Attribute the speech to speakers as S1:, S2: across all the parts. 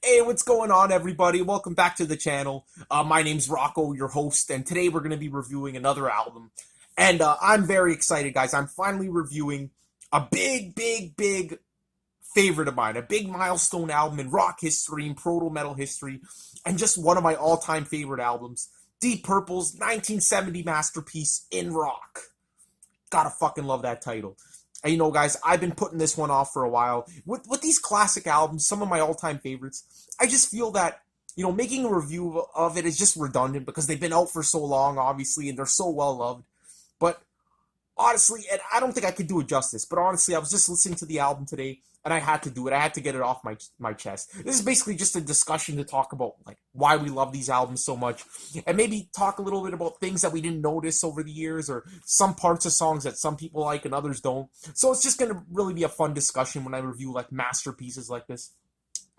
S1: Hey, what's going on, everybody? Welcome back to the channel. My name's Rocco, your host, and today we're going to be reviewing another album. And I'm very excited, guys. I'm finally reviewing a big favorite of mine, a big milestone album in rock history and proto-metal history, and just one of my all-time favorite albums, Deep Purple's 1970 masterpiece, In Rock. Gotta fucking love that title. And guys, I've been putting this one off for a while. With these classic albums, some of my all-time favorites, I just feel that, making a review of it is just redundant because they've been out for so long, obviously, and they're so well loved. But honestly, and I don't think I could do it justice, but honestly, I was just listening to the album today, and I had to do it. I had to get it off my chest. This is basically just a discussion to talk about like why we love these albums so much, and maybe talk a little bit about things that we didn't notice over the years, or some parts of songs that some people like and others don't. So it's just gonna really be a fun discussion when I review like masterpieces like this.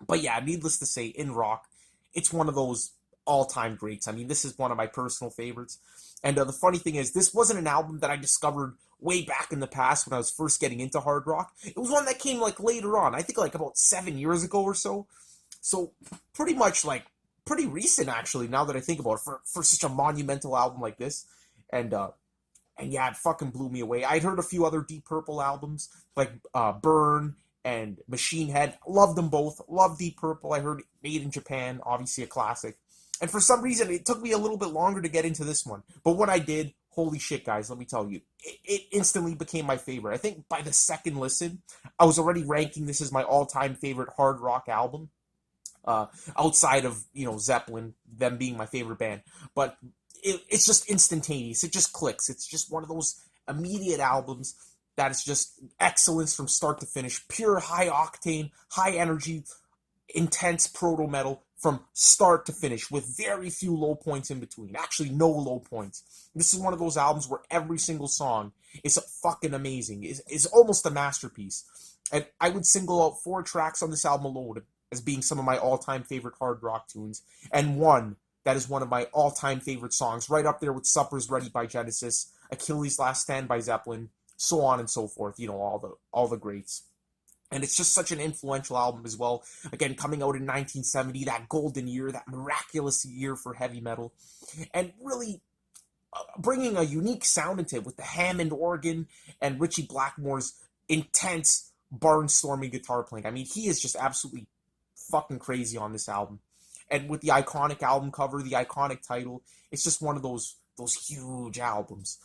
S1: But yeah, needless to say, In Rock, it's one of those all-time greats. I mean, this is one of my personal favorites. And the funny thing is, this wasn't an album that I discovered way back in the past when I was first getting into hard rock. It was one that came like later on. I think like about 7 years ago or so. So pretty much like pretty recent actually. Now that I think about it, for such a monumental album like this, and yeah, it fucking blew me away. I'd heard a few other Deep Purple albums like Burn and Machine Head. Loved them both. Loved Deep Purple. I heard Made in Japan, obviously a classic. And for some reason, it took me a little bit longer to get into this one. But when I did, holy shit, guys, let me tell you, it instantly became my favorite. I think by the second listen, I was already ranking this as my all-time favorite hard rock album. Outside of, Zeppelin, them being my favorite band. But it's just instantaneous. It just clicks. It's just one of those immediate albums that is just excellence from start to finish. Pure high-octane, high-energy, intense proto-metal from start to finish with very few low points in between. Actually, no low points. This is one of those albums where every single song is fucking amazing. Is almost a masterpiece. And I would single out 4 tracks on this album alone as being some of my all-time favorite hard rock tunes, and one that is one of my all-time favorite songs, right up there with Supper's Ready by Genesis, Achilles' Last Stand by Zeppelin, so on and so forth. All the greats. And it's just such an influential album as well. Again, coming out in 1970, that golden year, that miraculous year for heavy metal. And really bringing a unique sound into it with the Hammond organ and Ritchie Blackmore's intense barnstorming guitar playing. I mean, he is just absolutely fucking crazy on this album. And with the iconic album cover, the iconic title, it's just one of those huge albums.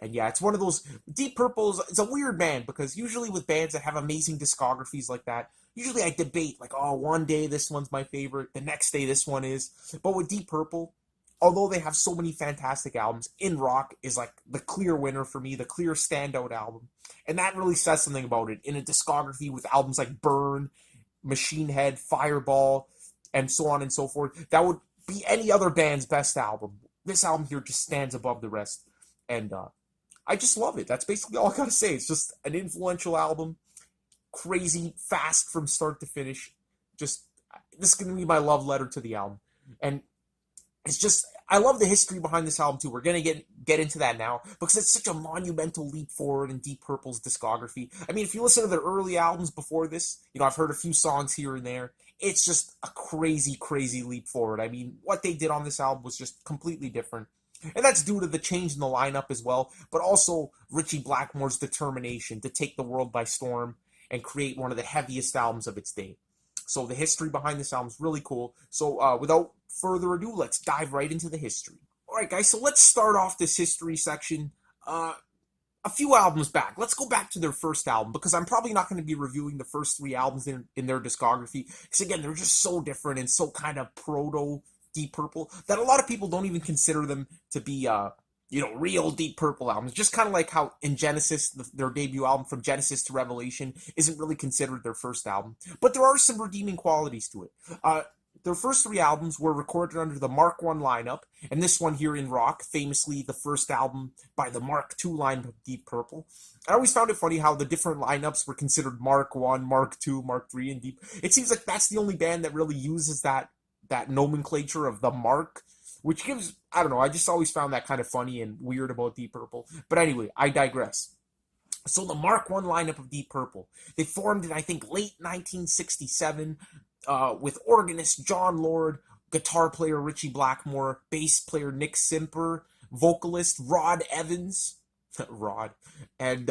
S1: And yeah, it's one of those. Deep Purple's, it's a weird band because usually with bands that have amazing discographies like that, usually I debate like, oh, one day this one's my favorite, the next day this one is. But with Deep Purple, although they have so many fantastic albums, In Rock is like the clear winner for me, the clear standout album. And that really says something about it in a discography with albums like Burn, Machine Head, Fireball, and so on and so forth. That would be any other band's best album. This album here just stands above the rest. And I just love it. That's basically all I gotta say. It's just an influential album, crazy, fast from start to finish. Just, this is gonna be my love letter to the album, and it's just, I love the history behind this album too. We're gonna get into that now because it's such a monumental leap forward in Deep Purple's discography. I mean, if you listen to their early albums before this, I've heard a few songs here and there. It's just a crazy leap forward. I mean, what they did on this album was just completely different. And that's due to the change in the lineup as well, but also Ritchie Blackmore's determination to take the world by storm and create one of the heaviest albums of its day. So the history behind this album is really cool. So without further ado, let's dive right into the history. Alright guys, so let's start off this history section a few albums back. Let's go back to their first album, because I'm probably not going to be reviewing the first 3 albums in their discography, because again, they're just so different and so kind of proto Deep Purple that a lot of people don't even consider them to be real Deep Purple albums. Just kind of like how in Genesis, their debut album From Genesis to Revelation isn't really considered their first album, but there are some redeeming qualities to it. Their first 3 albums were recorded under the Mark I lineup, and this one here, In Rock, famously the first album by the Mark II lineup of Deep Purple. I always found it funny how the different lineups were considered Mark I, Mark II, Mark III, and Deep. It seems like that's the only band that really uses that nomenclature of the Mark, which gives, I don't know, I just always found that kind of funny and weird about Deep Purple. But anyway, I digress. So the Mark I lineup of Deep Purple, they formed in, I think, late 1967, with organist John Lord, guitar player Richie Blackmore, bass player Nick Simper, vocalist Rod Evans, Rod, and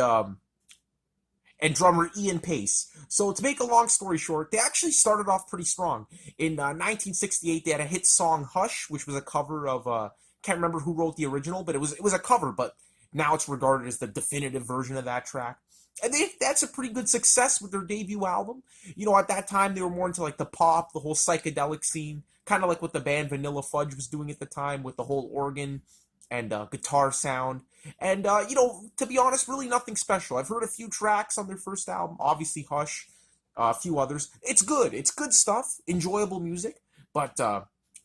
S1: drummer Ian Pace. So to make a long story short, they actually started off pretty strong. In 1968, they had a hit song "Hush," which was a cover of can't remember who wrote the original, but it was a cover. But now it's regarded as the definitive version of that track. And that's a pretty good success with their debut album. At that time they were more into like the pop, the whole psychedelic scene, kind of like what the band Vanilla Fudge was doing at the time with the whole organ and guitar sound. And to be honest, really nothing special. I've heard a few tracks on their first album, obviously Hush, a few others. It's good. It's good stuff, enjoyable music, but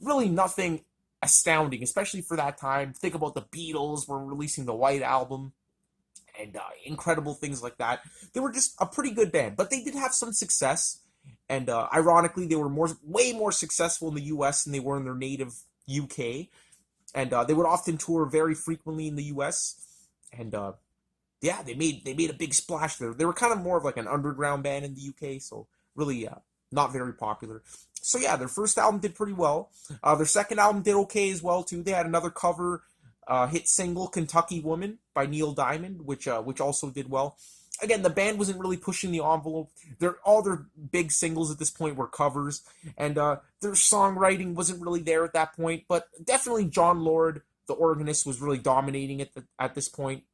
S1: really nothing astounding, especially for that time. Think about the Beatles were releasing the White Album and incredible things like that. They were just a pretty good band, but they did have some success. And ironically, they were way more successful in the U.S. than they were in their native UK. And they would often tour very frequently in the U.S. And yeah, they made a big splash there. They were kind of more of like an underground band in the UK, so really not very popular. So yeah, their first album did pretty well. Their second album did okay as well too. They had another cover hit single, "Kentucky Woman" by Neil Diamond, which also did well. Again, the band wasn't really pushing the envelope. All their big singles at this point were covers, and their songwriting wasn't really there at that point. But definitely John Lord, the organist, was really dominating at this point,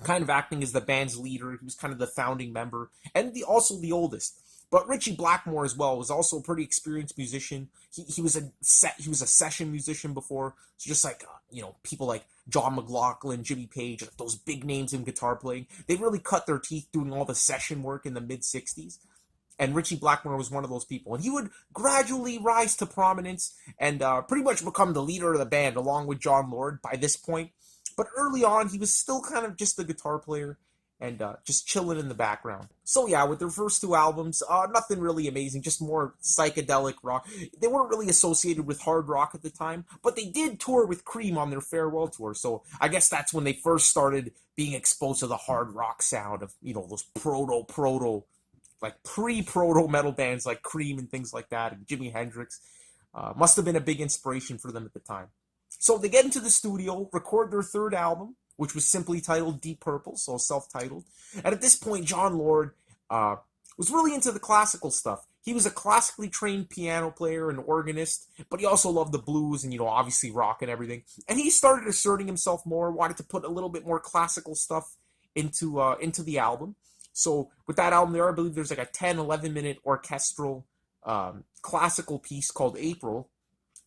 S1: kind of acting as the band's leader. He was kind of the founding member, and also the oldest. But Richie Blackmore as well was also a pretty experienced musician. He was a session musician before, so just like people like John McLaughlin, Jimmy Page, those big names in guitar playing. They really cut their teeth doing all the session work in the mid '60s. And Richie Blackmore was one of those people, and he would gradually rise to prominence and pretty much become the leader of the band along with John Lord by this point. But early on, he was still kind of just the guitar player and just chilling in the background. So yeah, with their first two albums, nothing really amazing, just more psychedelic rock. They weren't really associated with hard rock at the time, but they did tour with Cream on their farewell tour, so I guess that's when they first started being exposed to the hard rock sound of, those like pre-proto-metal bands like Cream and things like that, and Jimi Hendrix. Must have been a big inspiration for them at the time. So they get into the studio, record their third album, which was simply titled Deep Purple, so self-titled. And at this point, John Lord was really into the classical stuff. He was a classically trained piano player and organist, but he also loved the blues and, obviously rock and everything. And he started asserting himself more, wanted to put a little bit more classical stuff into the album. So with that album there, I believe there's like a 10, 11-minute orchestral classical piece called April.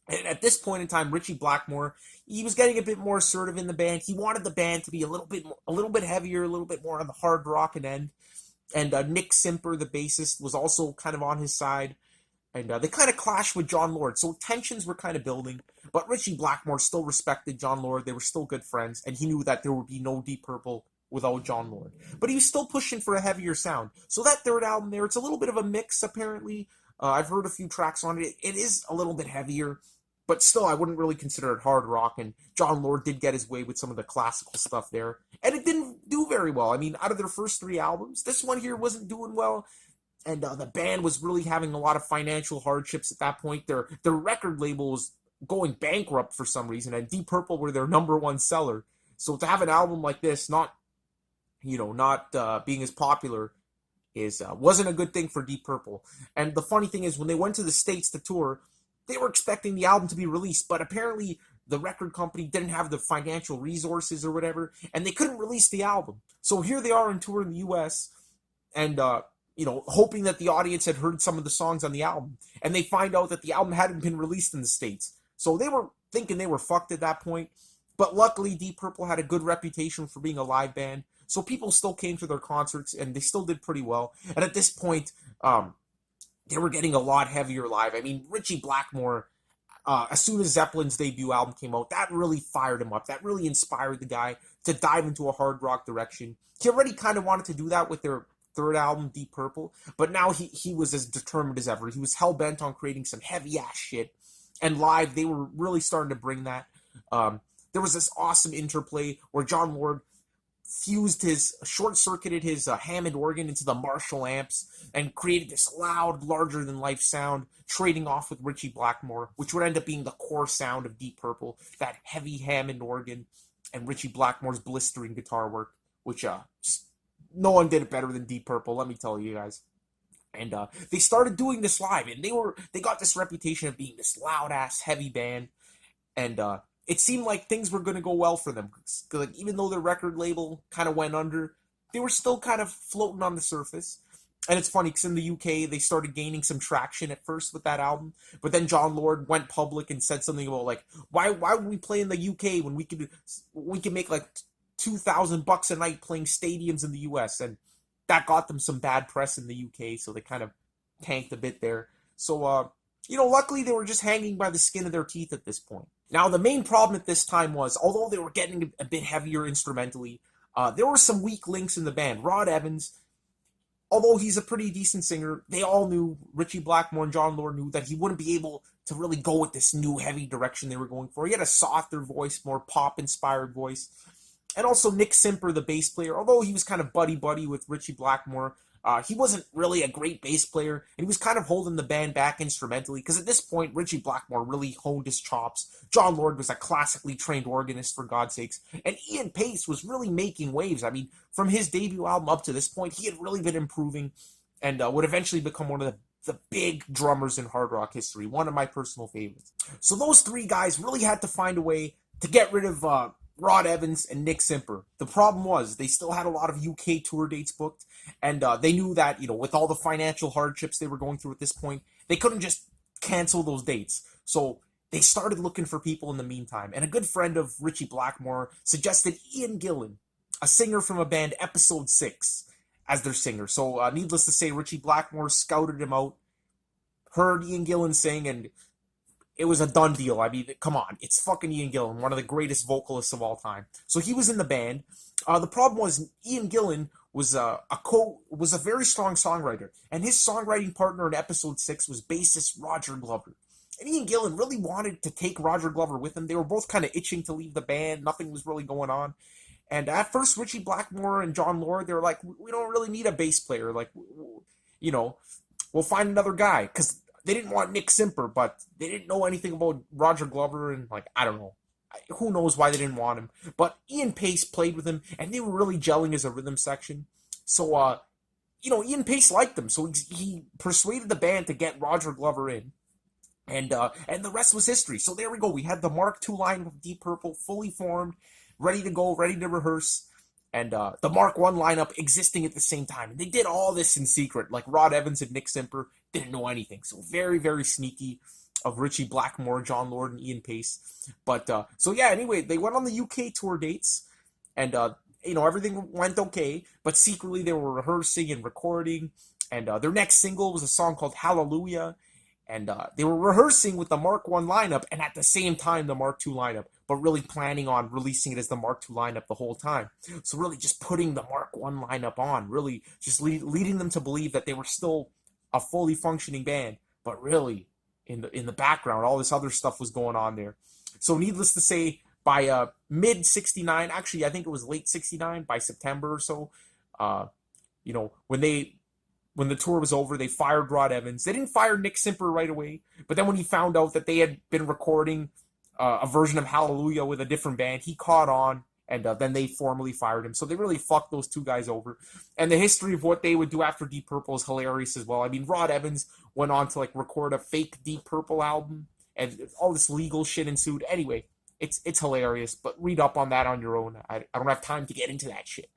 S1: And at this point in time, Richie Blackmore, he was getting a bit more assertive in the band. He wanted the band to be a little bit heavier, a little bit more on the hard rock end. And Nick Simper, the bassist, was also kind of on his side. And they kind of clashed with John Lord, so tensions were kind of building. But Richie Blackmore still respected John Lord. They were still good friends, and he knew that there would be no Deep Purple without John Lord. But he was still pushing for a heavier sound. So that third album there, it's a little bit of a mix, apparently. I've heard a few tracks on it. It is a little bit heavier, but still, I wouldn't really consider it hard rock, and John Lord did get his way with some of the classical stuff there, and it didn't do very well. I mean, out of their first three albums, this one here wasn't doing well, and the band was really having a lot of financial hardships at that point. Their record label was going bankrupt for some reason, and Deep Purple were their number one seller. So to have an album like this not being as popular wasn't a good thing for Deep Purple. And the funny thing is, when they went to the States to tour, they were expecting the album to be released, but apparently the record company didn't have the financial resources or whatever, and they couldn't release the album. So here they are on tour in the U.S., and hoping that the audience had heard some of the songs on the album, and they find out that the album hadn't been released in the States. So they were thinking they were fucked at that point. But luckily, Deep Purple had a good reputation for being a live band, so people still came to their concerts, and they still did pretty well. And at this point, they were getting a lot heavier live. I mean, Richie Blackmore, as soon as Zeppelin's debut album came out, that really fired him up. That really inspired the guy to dive into a hard rock direction. He already kind of wanted to do that with their third album, Deep Purple, but now he was as determined as ever. He was hell-bent on creating some heavy-ass shit, and live, they were really starting to bring that. There was this awesome interplay where John Lord short-circuited his Hammond organ into the Marshall amps and created this loud, larger-than-life sound, trading off with Ritchie Blackmore, which would end up being the core sound of Deep Purple, that heavy Hammond organ and Ritchie Blackmore's blistering guitar work, which no one did it better than Deep Purple, let me tell you guys. And they started doing this live, and they got this reputation of being this loud-ass, heavy band, and it seemed like things were going to go well for them. Cause, like, even though their record label kind of went under, they were still kind of floating on the surface. And it's funny because in the UK, they started gaining some traction at first with that album. But then John Lord went public and said something about, like, why would we play in the UK when we can make like $2,000 a night playing stadiums in the US? And that got them some bad press in the UK, so they kind of tanked a bit there. So, luckily they were just hanging by the skin of their teeth at this point. Now, the main problem at this time was, although they were getting a bit heavier instrumentally, there were some weak links in the band. Rod Evans, although he's a pretty decent singer, they all knew, Ritchie Blackmore and John Lord knew, that he wouldn't be able to really go with this new heavy direction they were going for. He had a softer voice, more pop-inspired voice. And also Nick Simper, the bass player, although he was kind of buddy-buddy with Ritchie Blackmore, he wasn't really a great bass player, and he was kind of holding the band back instrumentally, because at this point, Ritchie Blackmore really honed his chops. John Lord was a classically trained organist, for God's sakes, and Ian Paice was really making waves. I mean, from his debut album up to this point, he had really been improving, and would eventually become one of the big drummers in hard rock history, one of my personal favorites. So those three guys really had to find a way to get rid of Rod Evans and Nick Simper. The problem was they still had a lot of UK tour dates booked, and they knew that, with all the financial hardships they were going through at this point, they couldn't just cancel those dates. So they started looking for people in the meantime, and a good friend of Ritchie Blackmore suggested Ian Gillan, a singer from a band Episode 6, as their singer. So needless to say, Ritchie Blackmore scouted him out, heard Ian Gillan sing, and it was a done deal. I mean, come on. It's fucking Ian Gillan, one of the greatest vocalists of all time. So he was in the band. The problem was Ian Gillan was a very strong songwriter, and his songwriting partner in Episode 6 was bassist Roger Glover. And Ian Gillan really wanted to take Roger Glover with him. They were both kind of itching to leave the band. Nothing was really going on. And at first, Ritchie Blackmore and John Lord, they were like, we don't really need a bass player. Like, we'll find another guy. Because they didn't want Nick Simper, but they didn't know anything about Roger Glover, and, I don't know. Who knows why they didn't want him. But Ian Paice played with him, and they were really gelling as a rhythm section. So, Ian Paice liked them, so he persuaded the band to get Roger Glover in. And the rest was history. So there we go. We had the Mark II line of Deep Purple fully formed, ready to go, ready to rehearse. And the Mark I lineup existing at the same time. And they did all this in secret. Like Rod Evans and Nick Simper didn't know anything. So very, very sneaky of Ritchie Blackmore, John Lord, and Ian Paice. But, anyway, they went on the UK tour dates. And, everything went okay. But secretly they were rehearsing and recording. And their next single was a song called Hallelujah. And they were rehearsing with the Mark I lineup and at the same time the Mark II lineup, but really planning on releasing it as the Mark II lineup the whole time. So really just putting the Mark I lineup on, really just leading them to believe that they were still a fully functioning band, but really in the background, all this other stuff was going on there. So needless to say, by mid 69, actually I think it was late 69, by September or so, when the tour was over, they fired Rod Evans. They didn't fire Nick Simper right away, but then when he found out that they had been recording a version of Hallelujah with a different band, he caught on, and then they formally fired him. So they really fucked those two guys over. And the history of what they would do after Deep Purple is hilarious as well. I mean, Rod Evans went on to record a fake Deep Purple album, and all this legal shit ensued. Anyway, it's hilarious, but read up on that on your own. I don't have time to get into that shit,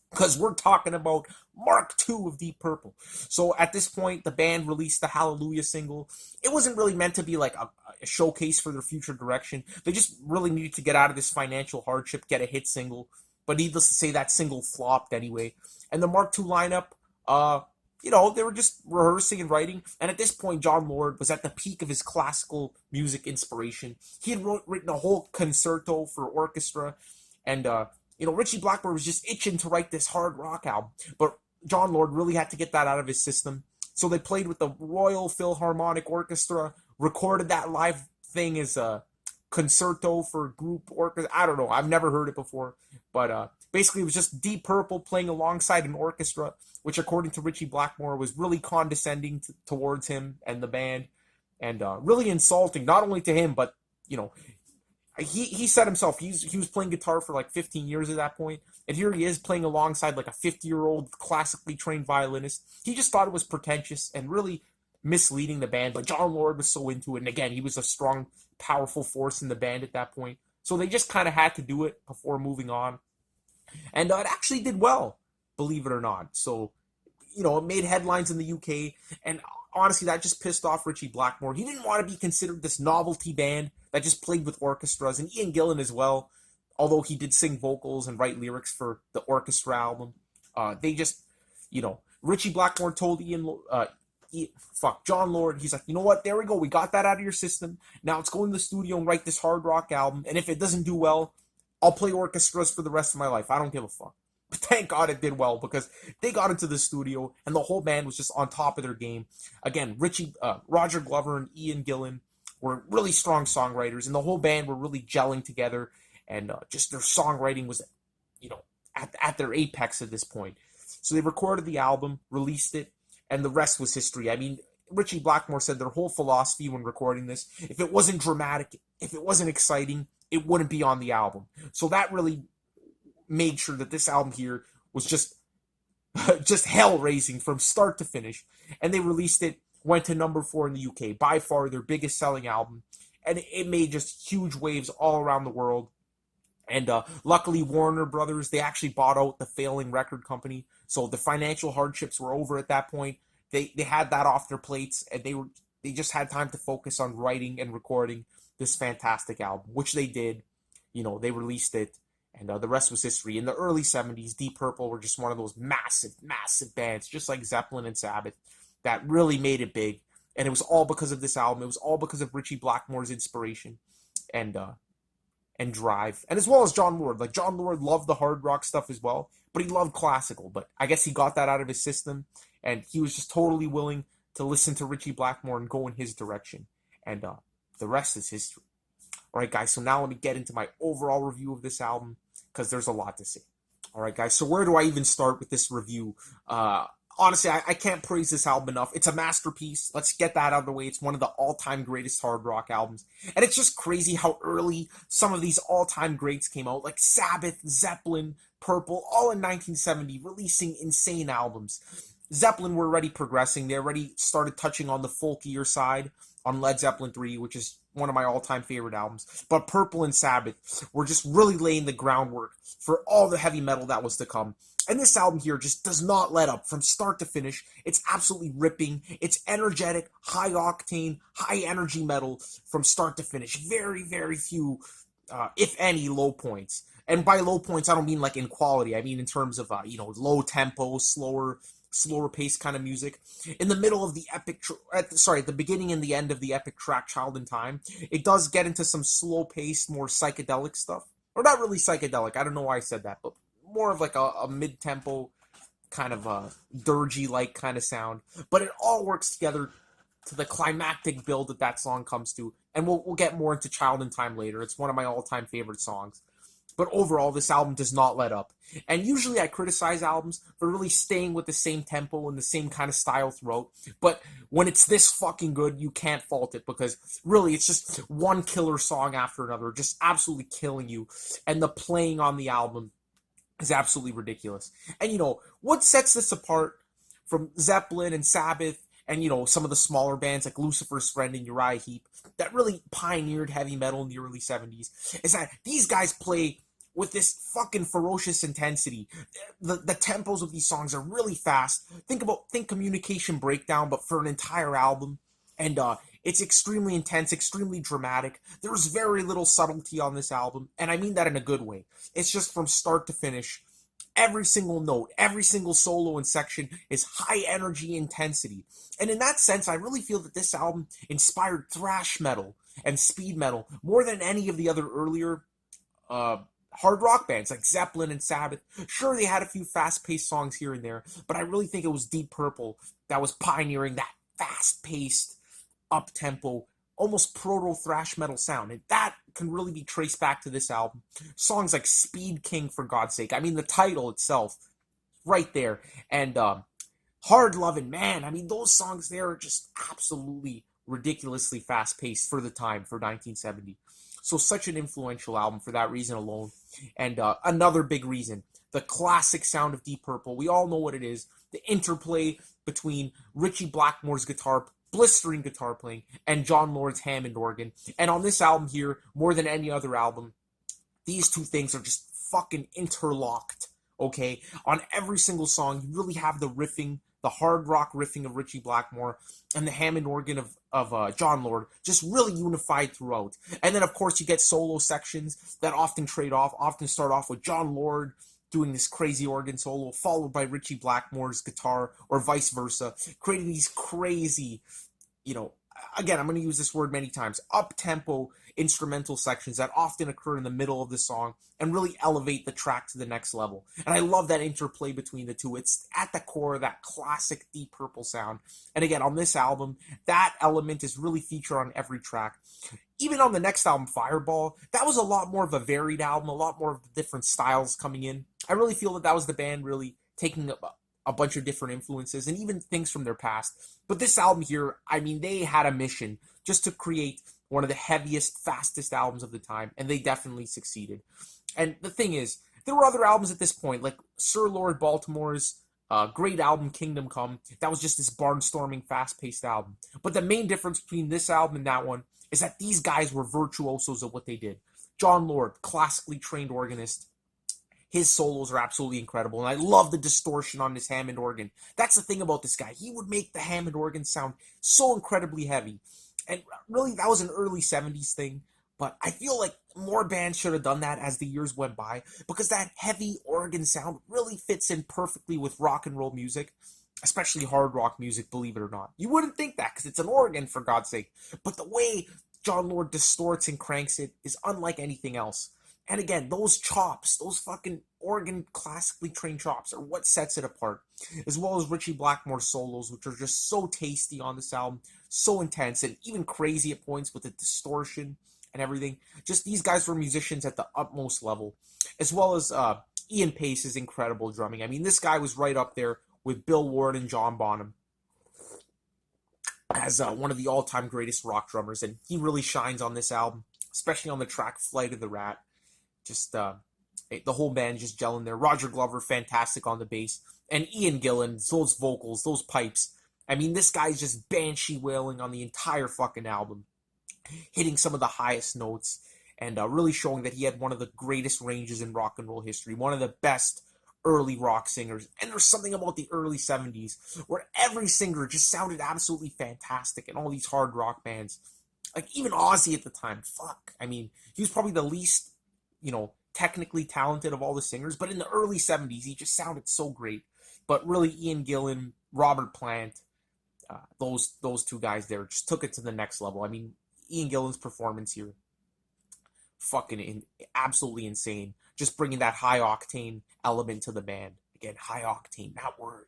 S1: because we're talking about Mark II of Deep Purple. So at this point, the band released the Hallelujah single. It wasn't really meant to be like a showcase for their future direction. They just really needed to get out of this financial hardship, get a hit single. But needless to say, that single flopped anyway. And the Mark II lineup, they were just rehearsing and writing. And at this point, John Lord was at the peak of his classical music inspiration. He had written a whole concerto for orchestra, and Ritchie Blackmore was just itching to write this hard rock album, but John Lord really had to get that out of his system. So they played with the Royal Philharmonic Orchestra, recorded that live thing as concerto for group orchestra. I don't know. I've never heard it before, but basically it was just Deep Purple playing alongside an orchestra, which according to Richie Blackmore was really condescending towards him and the band, and really insulting not only to him but you know he said himself he was playing guitar for like 15 years at that point, and here he is playing alongside like a 50-year-old classically trained violinist. He just thought it was pretentious and really misleading the band, but John Lord was so into it, and again, he was a strong, powerful force in the band at that point. So they just kind of had to do it before moving on, and it actually did well, believe it or not. So, it made headlines in the UK, and honestly, that just pissed off Richie Blackmore. He didn't want to be considered this novelty band that just played with orchestras, and Ian Gillan as well, although he did sing vocals and write lyrics for the orchestra album. They just, Richie Blackmore told John Lord, he's like, you know what, there we go, we got that out of your system. Now let's go in the studio and write this hard rock album, and if it doesn't do well, I'll play orchestras for the rest of my life. I don't give a fuck. But thank God it did well, because they got into the studio and the whole band was just on top of their game. Again, Roger Glover and Ian Gillan were really strong songwriters, and the whole band were really gelling together, and just their songwriting was, at their apex at this point. So they recorded the album, released it, and the rest was history. I mean, Richie Blackmore said their whole philosophy when recording this, if it wasn't dramatic, if it wasn't exciting, it wouldn't be on the album. So that really made sure that this album here was just hell-raising from start to finish. And they released it, went to number 4 in the UK, by far their biggest selling album. And it made just huge waves all around the world. And luckily, Warner Brothers, they actually bought out the failing record company. So the financial hardships were over at that point. They had that off their plates, and they just had time to focus on writing and recording this fantastic album, which they did. They released it, and the rest was history. In the early 70s, Deep Purple were just one of those massive, massive bands, just like Zeppelin and Sabbath, that really made it big. And it was all because of this album. It was all because of Richie Blackmore's inspiration and drive. And as well as John Lord. Like, John Lord loved the hard rock stuff as well, but he loved classical. But I guess he got that out of his system, and he was just totally willing to listen to Richie Blackmore and go in his direction. And the rest is history. All right, guys, so now let me get into my overall review of this album, because there's a lot to say. All right, guys, so where do I even start with this review? Honestly, I can't praise this album enough. It's a masterpiece. Let's get that out of the way. It's one of the all-time greatest hard rock albums. And it's just crazy how early some of these all-time greats came out, like Sabbath, Zeppelin, Purple, all in 1970, releasing insane albums. Zeppelin were already progressing. They already started touching on the folkier side on Led Zeppelin 3, which is one of my all-time favorite albums. But Purple and Sabbath were just really laying the groundwork for all the heavy metal that was to come. And this album here just does not let up from start to finish. It's absolutely ripping. It's energetic, high-octane, high-energy metal from start to finish. Very, very few, if any, low points. And by low points, I don't mean like in quality. I mean in terms of, low tempo, slower paced kind of music. In the middle of the at the beginning and the end of the epic track Child in Time, it does get into some slow paced, more psychedelic stuff. Or not really psychedelic, I don't know why I said that, but more of like a mid-tempo kind of dirgy-like kind of sound. But it all works together to the climactic build that song comes to. And we'll get more into Child in Time later. It's one of my all-time favorite songs. But overall, this album does not let up. And usually I criticize albums for really staying with the same tempo and the same kind of style throughout. But when it's this fucking good, you can't fault it, because really it's just one killer song after another, just absolutely killing you. And the playing on the album is absolutely ridiculous. And what sets this apart from Zeppelin and Sabbath and some of the smaller bands like Lucifer's Friend and Uriah Heep that really pioneered heavy metal in the early 70s is that these guys play with this fucking ferocious intensity. The tempos of these songs are really fast. Think Communication Breakdown, but for an entire album. And it's extremely intense, extremely dramatic. There's very little subtlety on this album, and I mean that in a good way. It's just from start to finish. Every single note, every single solo and section is high energy intensity. And in that sense, I really feel that this album inspired thrash metal and speed metal more than any of the other earlier hard rock bands like Zeppelin and Sabbath. Sure, they had a few fast-paced songs here and there, but I really think it was Deep Purple that was pioneering that fast-paced, up-tempo, almost proto-thrash metal sound. And that can really be traced back to this album. Songs like Speed King, for God's sake. I mean, the title itself, right there. And Hard Lovin' Man. I mean, those songs there are just absolutely ridiculously fast-paced for the time, for 1970. So such an influential album for that reason alone. And another big reason, the classic sound of Deep Purple. We all know what it is. The interplay between Ritchie Blackmore's blistering guitar playing, and John Lord's Hammond organ. And on this album here, more than any other album, these two things are just fucking interlocked, okay? On every single song, you really have the riffing, the hard rock riffing of Ritchie Blackmore, and the Hammond organ of John Lord, just really unified throughout. And then, of course, you get solo sections that often start off with John Lord doing this crazy organ solo, followed by Ritchie Blackmore's guitar, or vice versa, creating these crazy, again, I'm going to use this word many times, up-tempo instrumental sections that often occur in the middle of the song and really elevate the track to the next level. And I love that interplay between the two. It's at the core of that classic Deep Purple sound. And again, on this album, that element is really featured on every track. Even on the next album, Fireball, that was a lot more of a varied album, a lot more of the different styles coming in. I really feel that was the band really taking a bunch of different influences and even things from their past. But this album here, I mean, they had a mission just to create one of the heaviest, fastest albums of the time, and they definitely succeeded. And the thing is, there were other albums at this point, like Sir Lord Baltimore's great album, Kingdom Come. That was just this barnstorming, fast-paced album. But the main difference between this album and that one is that these guys were virtuosos of what they did. John Lord, classically trained organist. His solos are absolutely incredible, and I love the distortion on his Hammond organ. That's the thing about this guy. He would make the Hammond organ sound so incredibly heavy. And really, that was an early 70s thing, but I feel like more bands should have done that as the years went by, because that heavy organ sound really fits in perfectly with rock and roll music, especially hard rock music, believe it or not. You wouldn't think that, because it's an organ, for God's sake. But the way John Lord distorts and cranks it is unlike anything else. And again, those chops, those fucking organ classically trained chops are what sets it apart. As well as Ritchie Blackmore's solos, which are just so tasty on this album, so intense, and even crazy at points with the distortion and everything. Just these guys were musicians at the utmost level. As well as Ian Pace's incredible drumming. I mean, this guy was right up there with Bill Ward and John Bonham as one of the all-time greatest rock drummers. And he really shines on this album, especially on the track Flight of the Rat. Just the whole band just gelling there. Roger Glover, fantastic on the bass. And Ian Gillan, those vocals, those pipes. I mean, this guy's just banshee wailing on the entire fucking album. Hitting some of the highest notes. And really showing that he had one of the greatest ranges in rock and roll history. One of the best early rock singers. And there's something about the early 70s where every singer just sounded absolutely fantastic in all these hard rock bands. Like, even Ozzy at the time. Fuck. I mean, he was probably the least technically talented of all the singers, but in the early 70s, he just sounded so great. But really, Ian Gillan, Robert Plant, those two guys there just took it to the next level. I mean, Ian Gillan's performance here, absolutely insane. Just bringing that high-octane element to the band. Again, high-octane, that word,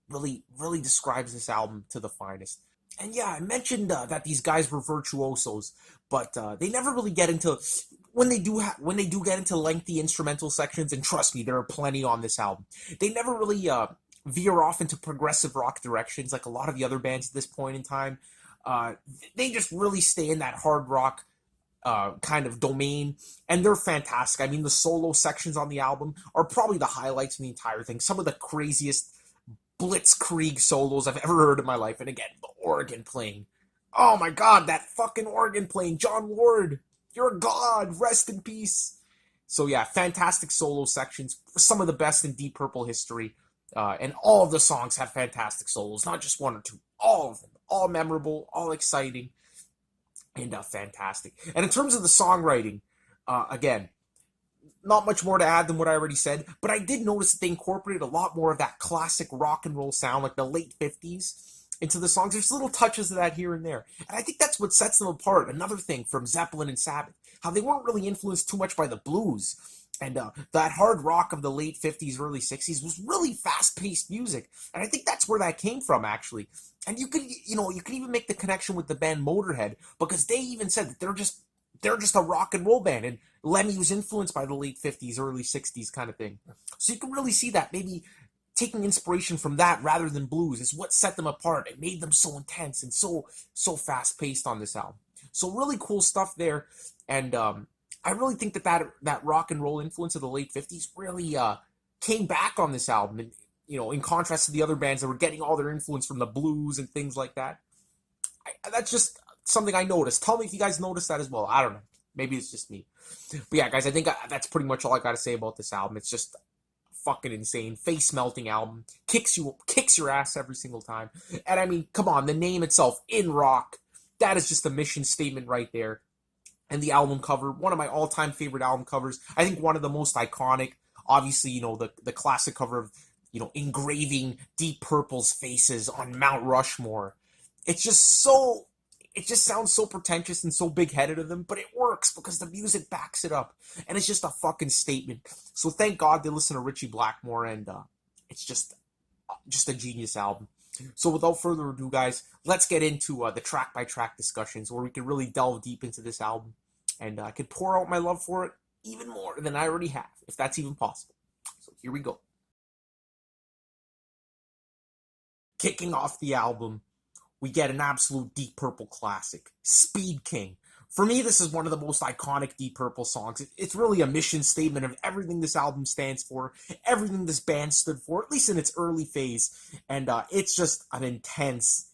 S1: really, really describes this album to the finest. And yeah, I mentioned that these guys were virtuosos, but they never really get into... When they do get into lengthy instrumental sections, and trust me, there are plenty on this album, they never really veer off into progressive rock directions like a lot of the other bands at this point in time. They just really stay in that hard rock kind of domain, and they're fantastic. I mean, the solo sections on the album are probably the highlights of the entire thing. Some of the craziest blitzkrieg solos I've ever heard in my life. And again, the organ playing. Oh my god, that fucking organ playing. John Lord, you're a god. Rest in peace. So yeah, fantastic solo sections. Some of the best in Deep Purple history. And all of the songs have fantastic solos. Not just one or two. All of them. All memorable. All exciting. And fantastic. And in terms of the songwriting, again, not much more to add than what I already said. But I did notice that they incorporated a lot more of that classic rock and roll sound, like the late 50s, into the songs. There's little touches of that here and there. And I think that's what sets them apart. Another thing from Zeppelin and Sabbath, how they weren't really influenced too much by the blues. And that hard rock of the late 50s, early 60s was really fast-paced music. And I think that's where that came from, actually. And you could even make the connection with the band Motorhead, because they even said that they're just a rock and roll band, and Lemmy was influenced by the late 50s, early 60s kind of thing. So you can really see that maybe taking inspiration from that rather than blues is what set them apart. It made them so intense and so fast paced on this album. So really cool stuff there, and I really think that rock and roll influence of the late 50s really came back on this album, and in contrast to the other bands that were getting all their influence from the blues and things like that. That's just something I noticed. Tell me if you guys noticed that as well. I don't know. Maybe it's just me. But yeah, guys, I think that's pretty much all I got to say about this album. It's just fucking insane, face melting album. Kicks your ass every single time. And I mean, come on, the name itself, In Rock, that is just a mission statement right there. And the album cover, one of my all-time favorite album covers. I think one of the most iconic. Obviously, the classic cover of engraving Deep Purple's faces on Mount Rushmore. It just sounds so pretentious and so big-headed of them, but it works because the music backs it up, and it's just a fucking statement. So thank God they listen to Ritchie Blackmore, and it's just a genius album. So without further ado, guys, let's get into the track-by-track discussions where we can really delve deep into this album, and I could pour out my love for it even more than I already have, if that's even possible. So here we go. Kicking off the album, we get an absolute Deep Purple classic, Speed King. For me, this is one of the most iconic Deep Purple songs. It's really a mission statement of everything this album stands for, everything this band stood for, at least in its early phase. And it's just an intense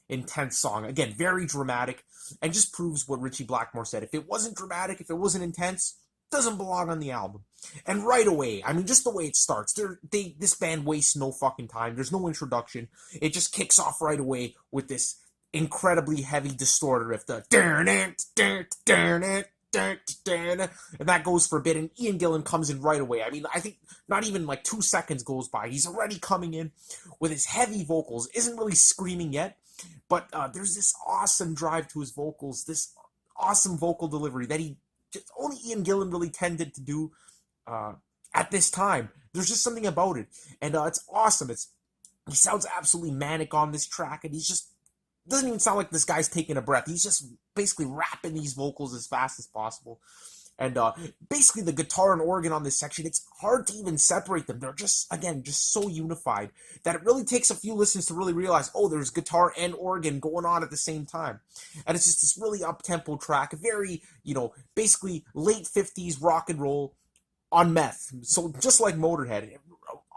S1: song. Again, very dramatic, and just proves what Ritchie Blackmore said. If it wasn't dramatic, if it wasn't intense, it doesn't belong on the album. And right away, I mean, just the way it starts, this band wastes no fucking time. There's no introduction. It just kicks off right away with this incredibly heavy distorted riff, and that goes for a bit, and Ian Gillan comes in right away. I mean, I think not even like 2 seconds goes by, he's already coming in with his heavy vocals. Isn't really screaming yet, but there's this awesome drive to his vocals, this awesome vocal delivery that only Ian Gillan really tended to do at this time. There's just something about it, and it's awesome. He sounds absolutely manic on this track, and doesn't even sound like this guy's taking a breath. He's just basically rapping these vocals as fast as possible. And basically the guitar and organ on this section, it's hard to even separate them. They're just so unified that it really takes a few listens to really realize, oh, there's guitar and organ going on at the same time. And it's just this really up-tempo track, very, basically late 50s rock and roll on meth. So just like Motorhead.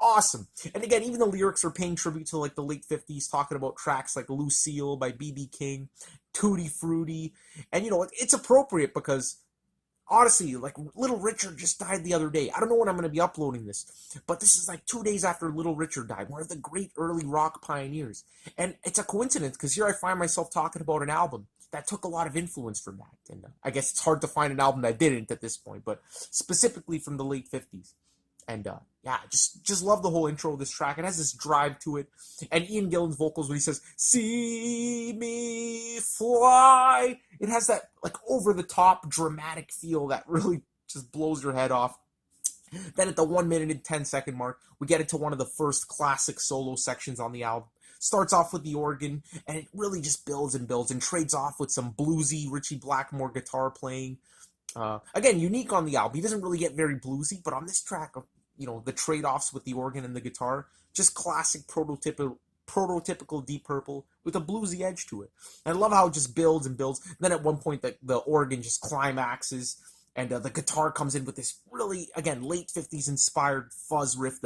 S1: Awesome. And again, even the lyrics are paying tribute to like the late 50s, talking about tracks like Lucille by B.B. King, Tutti Frutti. And it's appropriate because honestly, like Little Richard just died the other day. I don't know when I'm going to be uploading this, but this is like 2 days after Little Richard died, one of the great early rock pioneers. And it's a coincidence because here I find myself talking about an album that took a lot of influence from that. And I guess it's hard to find an album that didn't at this point, but specifically from the late 50s. And yeah, just love the whole intro of this track. It has this drive to it. And Ian Gillan's vocals when he says, "See me fly," it has that like over-the-top dramatic feel that really just blows your head off. Then at the 1 minute and 10-second mark, we get into one of the first classic solo sections on the album. Starts off with the organ, and it really just builds and builds and trades off with some bluesy Ritchie Blackmore guitar playing. Again, unique on the album. He doesn't really get very bluesy, but on this track, the trade-offs with the organ and the guitar, just classic prototypical Deep Purple with a bluesy edge to it. And I love how it just builds and builds. Then at one point, the organ just climaxes, and the guitar comes in with this really, again, late 50s inspired fuzz riff,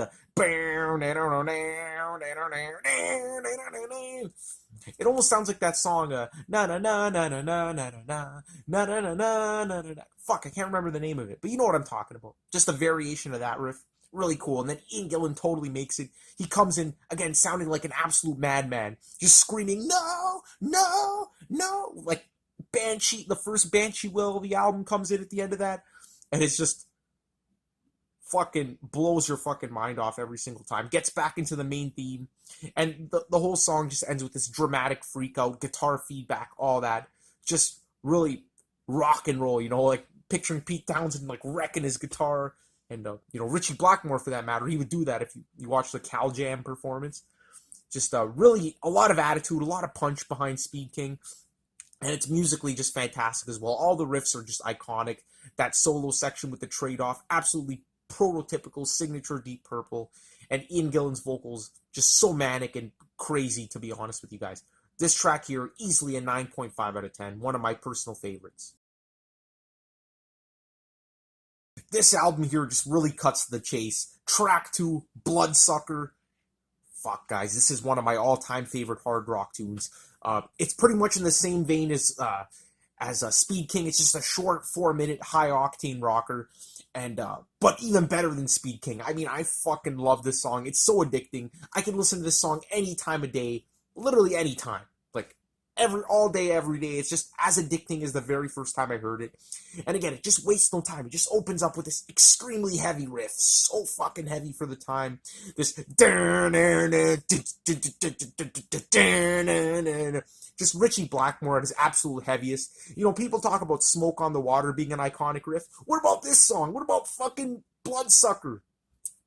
S1: it almost sounds like that song, na na na na na na na na na na na na na na. Fuck, I can't remember the name of it, but you know what I'm talking about. Just a variation of that riff. Really cool. And then Ian Gillan totally makes it. He comes in, again, sounding like an absolute madman. Just screaming, "No, no, no!" Like Banshee, the first Banshee Will of the album comes in at the end of that. And it's just fucking blows your fucking mind off every single time. Gets back into the main theme. And the whole song just ends with this dramatic freak out, guitar feedback, all that. Just really rock and roll, like picturing Pete Townsend like wrecking his guitar. And, Ritchie Blackmore, for that matter, he would do that if you watch the Cal Jam performance. Just really a lot of attitude, a lot of punch behind Speed King. and it's musically just fantastic as well. All the riffs are just iconic. That solo section with the trade-off, absolutely prototypical signature Deep Purple, and Ian Gillan's vocals just so manic and crazy, to be honest with you guys. This track here, easily a 9.5 out of 10, one of my personal favorites. This album here just really cuts to the chase. Track 2, Bloodsucker. Fuck, guys, this is one of my all-time favorite hard rock tunes. It's pretty much in the same vein as Speed King. It's just a short 4-minute high-octane rocker, and but even better than Speed King. I mean, I fucking love this song. It's so addicting. I can listen to this song any time of day, literally any time. Like all day, every day. It's just as addicting as the very first time I heard it. And again, it just wastes no time. It just opens up with this extremely heavy riff, so fucking heavy for the time. This just Richie Blackmore at his absolute heaviest. You know, people talk about Smoke on the Water being an iconic riff. What about this song? What about fucking Bloodsucker?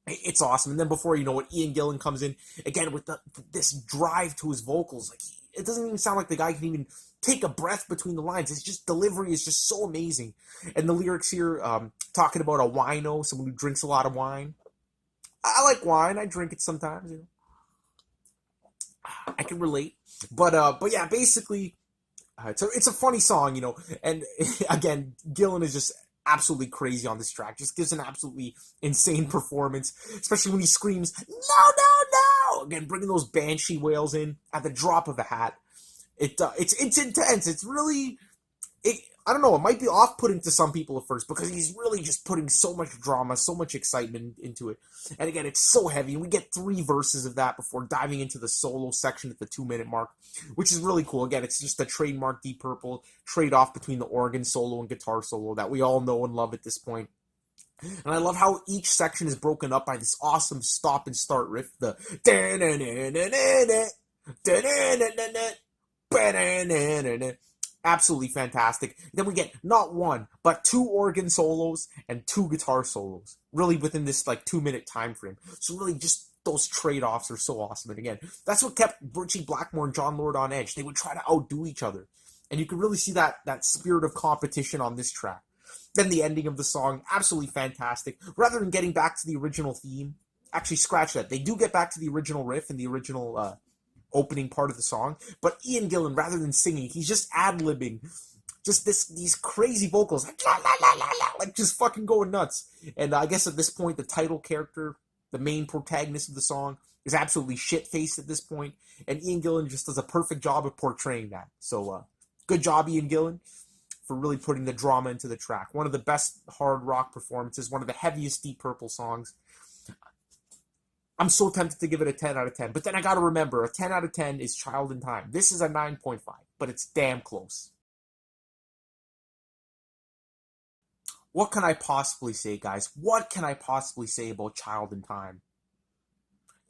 S1: It's awesome. And then before you know it, Ian Gillan comes in again with this drive to his vocals. Like, it doesn't even sound like the guy can even take a breath between the lines. It's just delivery is just so amazing. And the lyrics here, talking about a wino, someone who drinks a lot of wine. I like wine. I drink it sometimes. You know, I can relate. But yeah, basically, it's a funny song, you know. And again, Gillan is just absolutely crazy on this track. Just gives an absolutely insane performance, especially when he screams, "No, no, no!" Again, bringing those banshee wails in at the drop of a hat. It's intense. It's really, I don't know, it might be off-putting to some people at first because he's really just putting so much drama, so much excitement into it. And again, it's so heavy. And we get 3 verses of that before diving into the solo section at the 2-minute mark, which is really cool. Again, it's just a trademark Deep Purple trade-off between the organ solo and guitar solo that we all know and love at this point. And I love how each section is broken up by this awesome stop and start riff. The absolutely fantastic. Then we get not 1, but 2 organ solos and 2 guitar solos, really within this like 2-minute time frame. So really just those trade-offs are so awesome. And again, that's what kept Richie Blackmore and John Lord on edge. They would try to outdo each other. And you can really see that spirit of competition on this track. Then the ending of the song, absolutely fantastic. Rather than getting back to the original theme, actually scratch that. They do get back to the original riff and the original opening part of the song, but Ian Gillan, rather than singing, he's just ad-libbing, just these crazy vocals, like, la, la, la, la, la, like just fucking going nuts. And I guess at this point, the title character, the main protagonist of the song, is absolutely shit-faced at this point, and Ian Gillan just does a perfect job of portraying that. So, good job, Ian Gillan, for really putting the drama into the track. One of the best hard rock performances, one of the heaviest Deep Purple songs. I'm so tempted to give it a 10 out of 10, but then I gotta remember, a 10 out of 10 is Child in Time. This is a 9.5, but it's damn close. What can I possibly say, guys? What can I possibly say about Child in Time?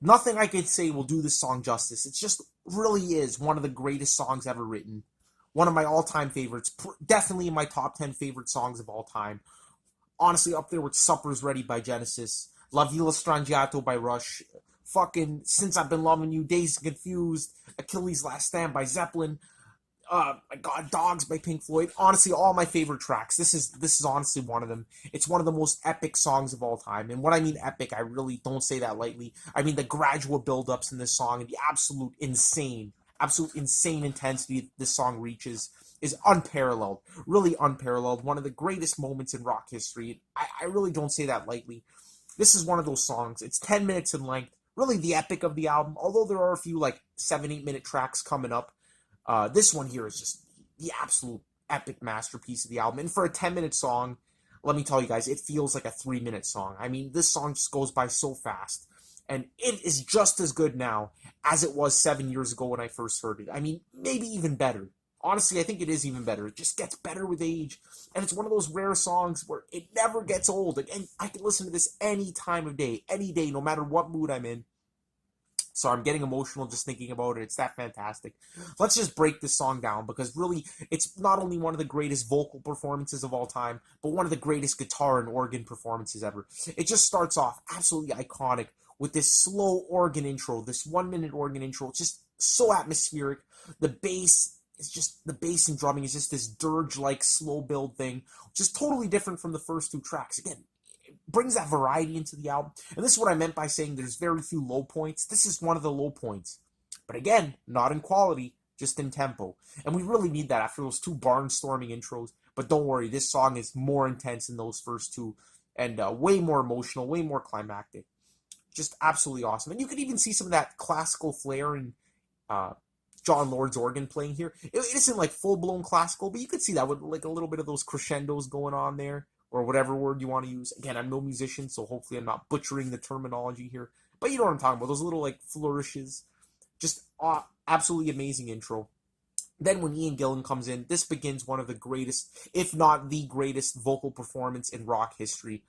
S1: Nothing I can say will do this song justice. It just really is one of the greatest songs ever written. One of my all-time favorites. Definitely in my top 10 favorite songs of all time. Honestly, up there with Supper's Ready by Genesis. La Villa Strangiato by Rush, fucking Since I've Been Loving You, Dazed and Confused, Achilles' Last Stand by Zeppelin, my God, Dogs by Pink Floyd. Honestly, all my favorite tracks. This is honestly one of them. It's one of the most epic songs of all time. And when I mean epic, I really don't say that lightly. I mean the gradual build-ups in this song and the absolute insane intensity this song reaches is unparalleled. Really unparalleled. One of the greatest moments in rock history. I really don't say that lightly. This is one of those songs. It's 10 minutes in length. Really the epic of the album. Although there are a few like 7-8 minute tracks coming up. This one here is just the absolute epic masterpiece of the album. And for a 10-minute song, let me tell you guys, it feels like a 3-minute song. I mean, this song just goes by so fast. And it is just as good now as it was 7 years ago when I first heard it. I mean, maybe even better. Honestly, I think it is even better. It just gets better with age. And it's one of those rare songs where it never gets old. And I can listen to this any time of day, any day, no matter what mood I'm in. So I'm getting emotional just thinking about it. It's that fantastic. Let's just break this song down because really, it's not only one of the greatest vocal performances of all time, but one of the greatest guitar and organ performances ever. It just starts off absolutely iconic with this slow organ intro, this 1-minute organ intro. It's just so atmospheric. The bass it's just the bass and drumming is just this dirge-like slow build thing, which is totally different from the first two tracks. Again, it brings that variety into the album, and this is what I meant by saying there's very few low points. This is one of the low points, but again, not in quality, just in tempo, and we really need that after those two barnstorming intros. But don't worry, this song is more intense than those first two, and way more emotional, way more climactic. Just absolutely awesome, and you could even see some of that classical flair in John Lord's organ playing here. It isn't like full-blown classical, but you could see that with like a little bit of those crescendos going on there, or whatever word you want to use. Again, I'm no musician, so hopefully I'm not butchering the terminology here, but you know what I'm talking about, those little like flourishes. Just absolutely amazing intro. Then when Ian Gillan comes in, this begins one of the greatest, if not the greatest, vocal performance in rock history.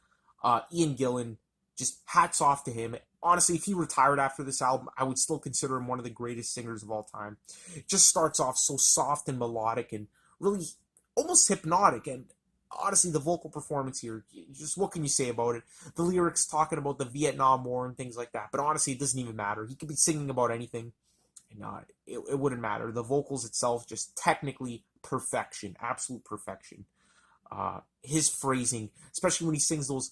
S1: Ian Gillan, just hats off to him. Honestly, if he retired after this album, I would still consider him one of the greatest singers of all time. It just starts off so soft and melodic and really almost hypnotic. And honestly, the vocal performance here, just what can you say about it? The lyrics talking about the Vietnam War and things like that. But honestly, it doesn't even matter. He could be singing about anything, and it wouldn't matter. The vocals itself, just technically perfection, absolute perfection. His phrasing, especially when he sings those,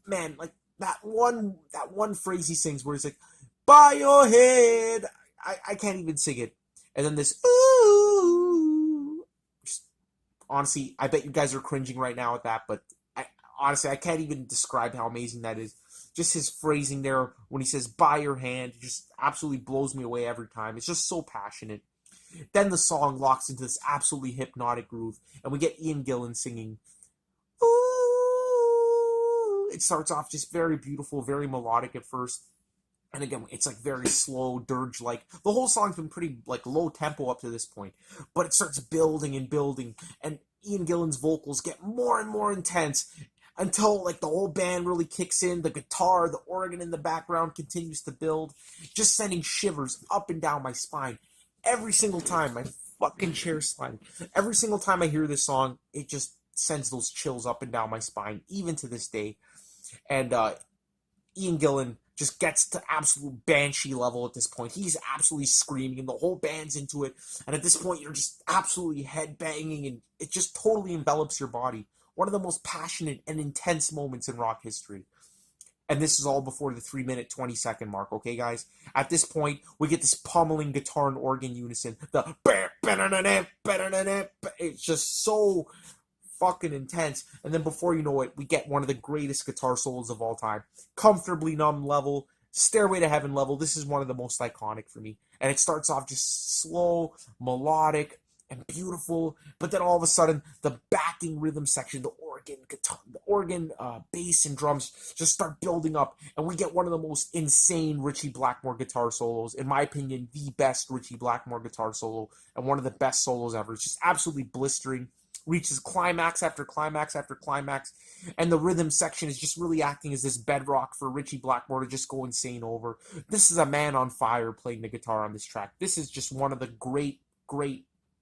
S1: man, like that one phrase he sings where he's like, "By your head," I can't even sing it. And then this ooh, just, honestly, I bet you guys are cringing right now at that, but honestly, I can't even describe how amazing that is. Just his phrasing there when he says "by your hand" just absolutely blows me away every time. It's just so passionate. Then the song locks into this absolutely hypnotic groove, and we get Ian Gillan singing. Ooh. It starts off just very beautiful, very melodic at first, and again, it's like very slow, dirge-like. The whole song's been pretty like low tempo up to this point, but it starts building and building, and Ian Gillan's vocals get more and more intense until like the whole band really kicks in. The guitar, the organ in the background continues to build, just sending shivers up and down my spine every single time. My fucking chair sliding. Every single time I hear this song, it just sends those chills up and down my spine, even to this day. And Ian Gillan just gets to absolute banshee level at this point. He's absolutely screaming, and the whole band's into it. And at this point, you're just absolutely head-banging, and it just totally envelops your body. One of the most passionate and intense moments in rock history. And this is all before the 3-minute, 20-second mark, okay, guys? At this point, we get this pummeling guitar and organ unison. It's just so fucking intense. And then before you know it, we get one of the greatest guitar solos of all time. Comfortably Numb level, Stairway to Heaven level. This is one of the most iconic for me. And it starts off just slow, melodic, and beautiful, but then all of a sudden the backing rhythm section, the organ, guitar, the organ, bass, and drums just start building up, and we get one of the most insane Ritchie Blackmore guitar solos. In my opinion, the best Ritchie Blackmore guitar solo, and one of the best solos ever. It's just absolutely blistering. Reaches climax after climax after climax, and the rhythm section is just really acting as this bedrock for Ritchie Blackmore to just go insane over. This is a man on fire playing the guitar on this track. This is just one of the great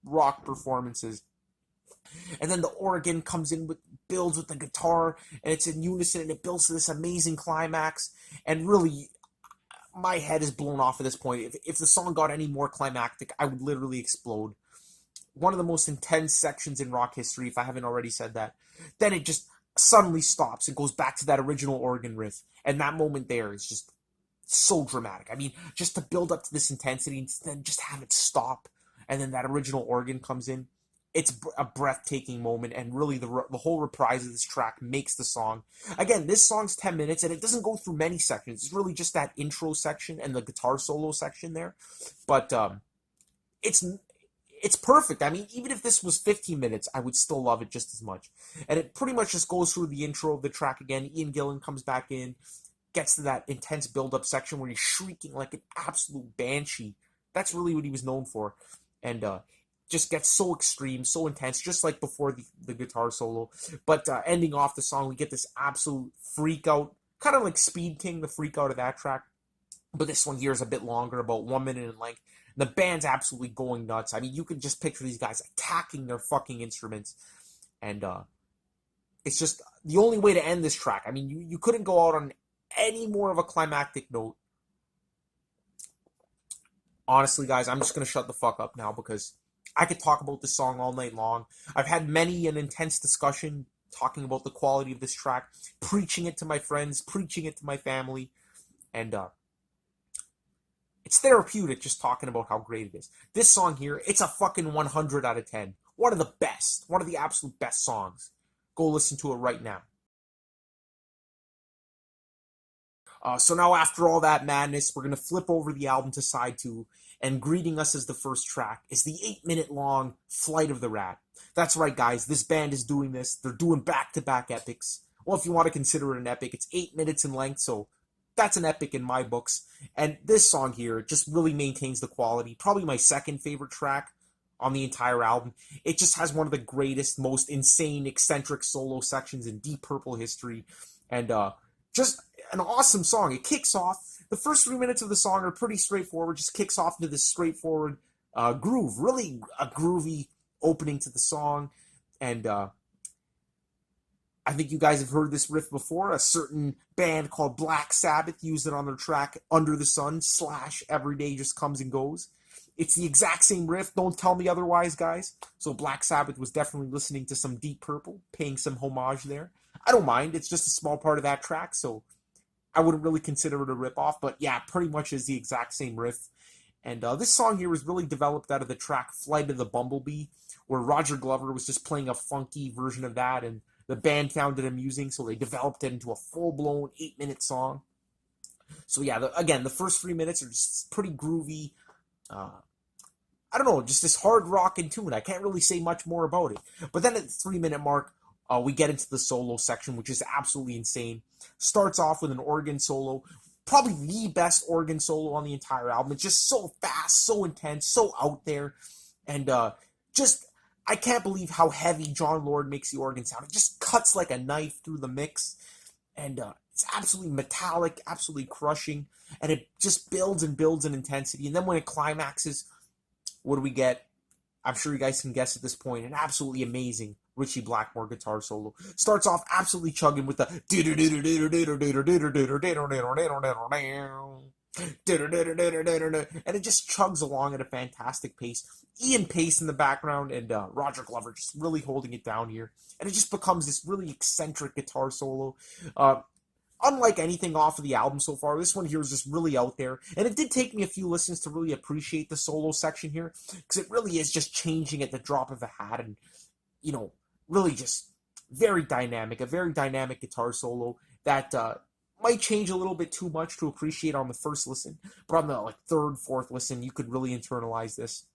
S1: rock performances. And then the organ comes in with builds with the guitar, and it's in unison, and it builds to this amazing climax. And really, my head is blown off at this point. If the song got any more climactic, I would literally explode. One of the most intense sections in rock history, if I haven't already said that. Then it just suddenly stops and goes back to that original organ riff, and that moment there is just so dramatic. I mean, just to build up to this intensity and then just have it stop, and then that original organ comes in. It's a breathtaking moment, and really the whole reprise of this track makes the song. Again, this song's 10 minutes, and it doesn't go through many sections. It's really just that intro section and the guitar solo section there. But it's perfect. I mean, even if this was 15 minutes, I would still love it just as much. And it pretty much just goes through the intro of the track again. Ian Gillan comes back in, gets to that intense build-up section where he's shrieking like an absolute banshee. That's really what he was known for. And just gets so extreme, so intense, just like before the guitar solo. But ending off the song, we get this absolute freak out, kind of like Speed King, the freak out of that track. But this one here is a bit longer, about 1 minute in length. The band's absolutely going nuts. I mean, you can just picture these guys attacking their fucking instruments. And it's just the only way to end this track. I mean, you couldn't go out on any more of a climactic note. Honestly, guys, I'm just going to shut the fuck up now because I could talk about this song all night long. I've had many an intense discussion talking about the quality of this track, preaching it to my friends, preaching it to my family, and it's therapeutic just talking about how great it is. This song here, it's a fucking 100 out of 10. One of the best, one of the absolute best songs. Go listen to it right now. So now, after all that madness, we're going to flip over the album to side two, and greeting us as the first track is the 8-minute long Flight of the Rat. That's right, guys, this band is doing this. They're doing back-to-back epics. Well, if you want to consider it an epic, it's 8 minutes in length, so that's an epic in my books. And this song here just really maintains the quality. Probably my second favorite track on the entire album. It just has one of the greatest, most insane, eccentric solo sections in Deep Purple history. And just an awesome song. It kicks off. The first 3 minutes of the song are pretty straightforward. Just kicks off into this straightforward groove. Really a groovy opening to the song. And I think you guys have heard this riff before. A certain band called Black Sabbath used it on their track Under the Sun / Every Day Just Comes and Goes. It's the exact same riff. Don't tell me otherwise, guys. So Black Sabbath was definitely listening to some Deep Purple, paying some homage there. I don't mind. It's just a small part of that track, so I wouldn't really consider it a ripoff. But yeah, pretty much is the exact same riff. And this song here was really developed out of the track Flight of the Bumblebee, where Roger Glover was just playing a funky version of that, and the band found it amusing, so they developed it into a full-blown 8-minute song. So yeah, again, the first 3 minutes are just pretty groovy. I don't know, just this hard rockin' tune. I can't really say much more about it. But then at the 3-minute mark, we get into the solo section, which is absolutely insane. Starts off with an organ solo, probably the best organ solo on the entire album. It's just so fast, so intense, so out there, and just I can't believe how heavy John Lord makes the organ sound. It just cuts like a knife through the mix, and it's absolutely metallic, absolutely crushing, and it just builds and builds in intensity. And then when it climaxes, what do we get? I'm sure you guys can guess at this point. An absolutely amazing Ritchie Blackmore guitar solo. Starts off absolutely chugging with the and it just chugs along at a fantastic pace. Ian Pace in the background and Roger Glover just really holding it down here. And it just becomes this really eccentric guitar solo. Unlike anything off of the album so far, this one here is just really out there. And it did take me a few listens to really appreciate the solo section here, because it really is just changing at the drop of a hat, and, you know, really just very dynamic, a very dynamic guitar solo that might change a little bit too much to appreciate on the first listen, but on the third, fourth listen, you could really internalize this.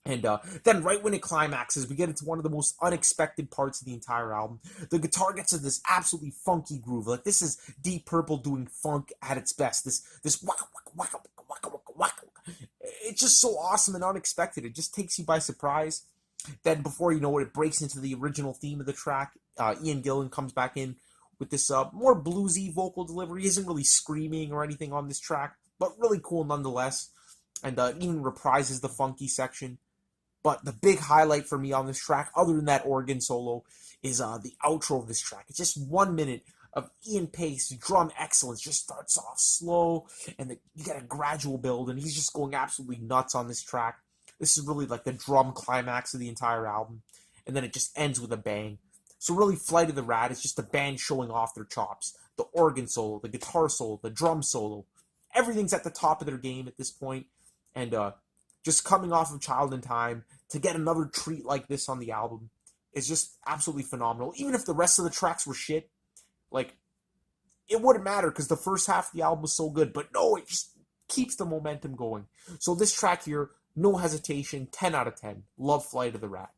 S1: And then right when it climaxes, we get into one of the most unexpected parts of the entire album. The guitar gets into this absolutely funky groove. Like, this is Deep Purple doing funk at its best. This waka waka waka waka waka waka. It's just so awesome and unexpected. It just takes you by surprise. Then before you know it, it breaks into the original theme of the track. Ian Gillan comes back in with this more bluesy vocal delivery. He isn't really screaming or anything on this track, but really cool nonetheless. And even reprises the funky section. But the big highlight for me on this track, other than that organ solo, is the outro of this track. It's just 1 minute of Ian Pace, drum excellence, just starts off slow, and you get a gradual build, and he's just going absolutely nuts on this track. This is really like the drum climax of the entire album, and then it just ends with a bang. So really, Flight of the Rat is just the band showing off their chops. The organ solo, the guitar solo, the drum solo. Everything's at the top of their game at this point, and just coming off of Child in Time, to get another treat like this on the album is just absolutely phenomenal. Even if the rest of the tracks were shit, it wouldn't matter because the first half of the album was so good. But no, it just keeps the momentum going. So this track here, no hesitation, 10 out of 10. Love Flight of the Rat.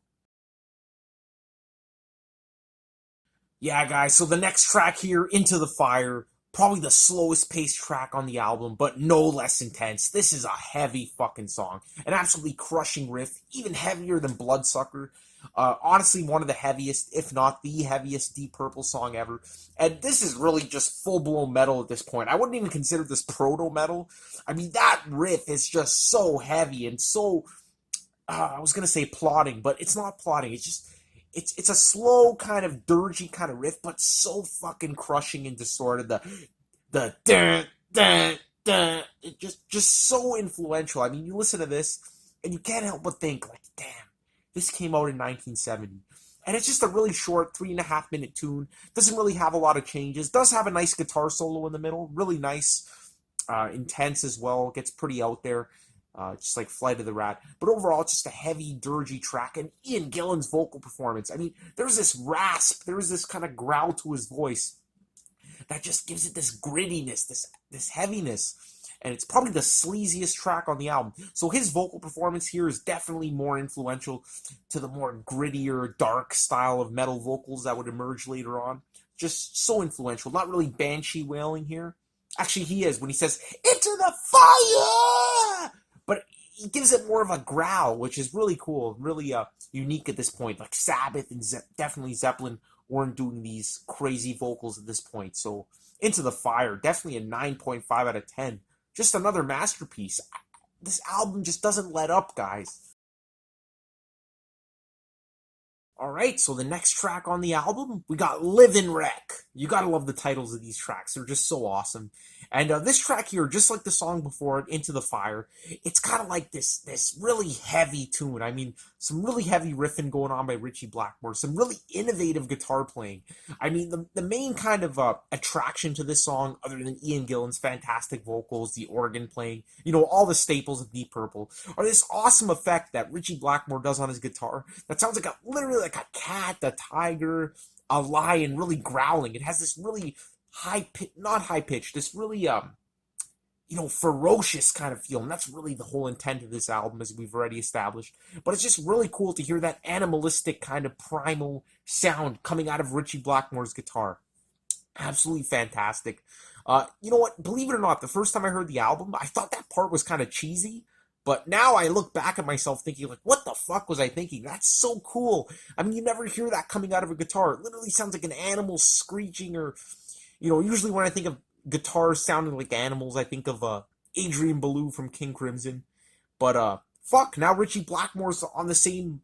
S1: Yeah, guys, so the next track here, Into the Fire, probably the slowest paced track on the album, but no less intense. This is a heavy fucking song. An absolutely crushing riff, even heavier than Bloodsucker. Honestly, one of the heaviest, if not the heaviest Deep Purple song ever. And this is really just full-blown metal at this point. I wouldn't even consider this proto-metal. I mean, that riff is just so heavy and so, I was going to say plotting, but it's not plotting. It's just, it's a slow kind of dirgy kind of riff, but so fucking crushing and distorted. The dun, dun, dun, it just so influential. I mean, you listen to this and you can't help but think, damn, This came out in 1970. And it's just a really short 3.5 minute tune. Doesn't really have a lot of changes. Does have a nice guitar solo in the middle. Really nice. Intense as well. Gets pretty out there. Just like Flight of the Rat. But overall, it's just a heavy, dirgy track. And Ian Gillan's vocal performance. I mean, there's this rasp. There's this kind of growl to his voice that just gives it this grittiness, this heaviness. And it's probably the sleaziest track on the album. So his vocal performance here is definitely more influential to the more grittier, dark style of metal vocals that would emerge later on. Just so influential. Not really banshee wailing here. Actually, he is when he says, "Into the fire!" But he gives it more of a growl, which is really cool, really unique at this point. Like Sabbath and definitely Zeppelin weren't doing these crazy vocals at this point. So Into the Fire, definitely a 9.5 out of 10. Just another masterpiece. This album just doesn't let up, guys. Alright, so the next track on the album, we got Livin' Wreck. You gotta love the titles of these tracks. They're just so awesome. And this track here, just like the song before it, Into the Fire, it's kind of like this really heavy tune. I mean, some really heavy riffing going on by Ritchie Blackmore. Some really innovative guitar playing. I mean, the main kind of attraction to this song, other than Ian Gillan's fantastic vocals, the organ playing, all the staples of Deep Purple, are this awesome effect that Ritchie Blackmore does on his guitar that sounds like literally like a cat, a tiger, a lion really growling. It has this really not high pitch, this really ferocious kind of feel. And that's really the whole intent of this album, as we've already established. But it's just really cool to hear that animalistic kind of primal sound coming out of Ritchie Blackmore's guitar. Absolutely fantastic. You know what? Believe it or not, the first time I heard the album, I thought that part was kind of cheesy. But now I look back at myself thinking, like, what the fuck was I thinking? That's so cool. I mean, you never hear that coming out of a guitar. It literally sounds like an animal screeching, or, usually when I think of guitars sounding like animals, I think of Adrian Belew from King Crimson. But fuck, now Ritchie Blackmore's on the same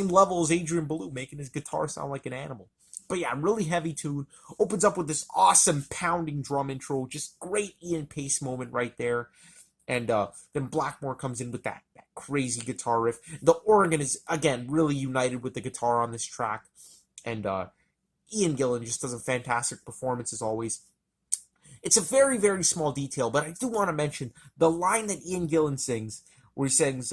S1: level as Adrian Belew, making his guitar sound like an animal. But yeah, really heavy tune. Opens up with this awesome pounding drum intro. Just great Ian Pace moment right there. And then Blackmore comes in with that crazy guitar riff. The organ is, again, really united with the guitar on this track. And Ian Gillan just does a fantastic performance as always. It's a very, very small detail, but I do want to mention the line that Ian Gillan sings, where he sings,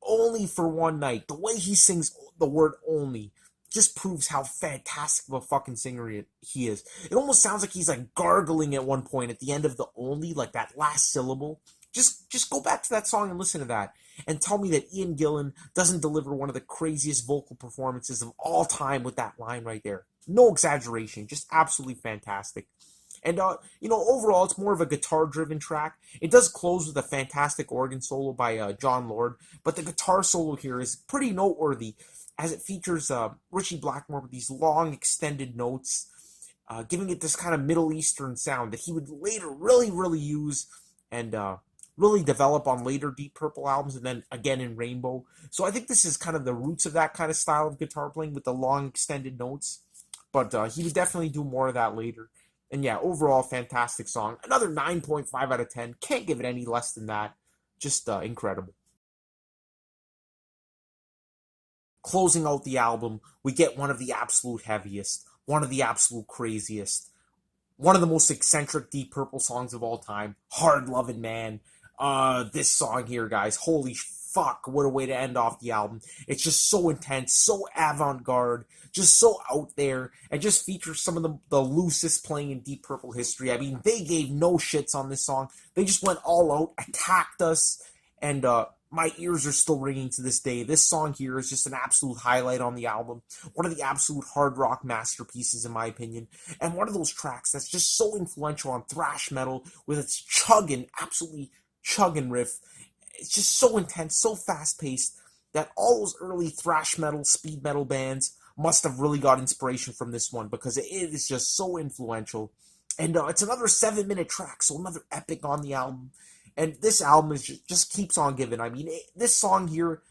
S1: "Only for one night." The way he sings the word "only" just proves how fantastic of a fucking singer he is. It almost sounds like he's like gargling at one point at the end of the "only," like that last syllable. Just go back to that song and listen to that, and tell me that Ian Gillan doesn't deliver one of the craziest vocal performances of all time with that line right there. No exaggeration, just absolutely fantastic. And overall, it's more of a guitar-driven track. It does close with a fantastic organ solo by John Lord, but the guitar solo here is pretty noteworthy, as it features Ritchie Blackmore with these long, extended notes, giving it this kind of Middle Eastern sound that he would later really, really use and really develop on later Deep Purple albums, and then again in Rainbow. So I think this is kind of the roots of that kind of style of guitar playing with the long extended notes. But he would definitely do more of that later. And yeah, overall, fantastic song. Another 9.5 out of 10. Can't give it any less than that. Just incredible. Closing out the album, we get one of the absolute heaviest, one of the absolute craziest, one of the most eccentric Deep Purple songs of all time, Hard Lovin' Man. This song here, guys, holy fuck, what a way to end off the album. It's just so intense, so avant-garde, just so out there, and just features some of the loosest playing in Deep Purple history. I mean, they gave no shits on this song. They just went all out, attacked us, and my ears are still ringing to this day. This song here is just an absolute highlight on the album. One of the absolute hard rock masterpieces, in my opinion. And one of those tracks that's just so influential on thrash metal with its absolutely chugging riff. It's just so intense, so fast-paced, that all those early thrash metal, speed metal bands must have really got inspiration from this one, because it is just so influential. And it's another 7-minute track, so another epic on the album. And this album is just keeps on giving. I mean, this song here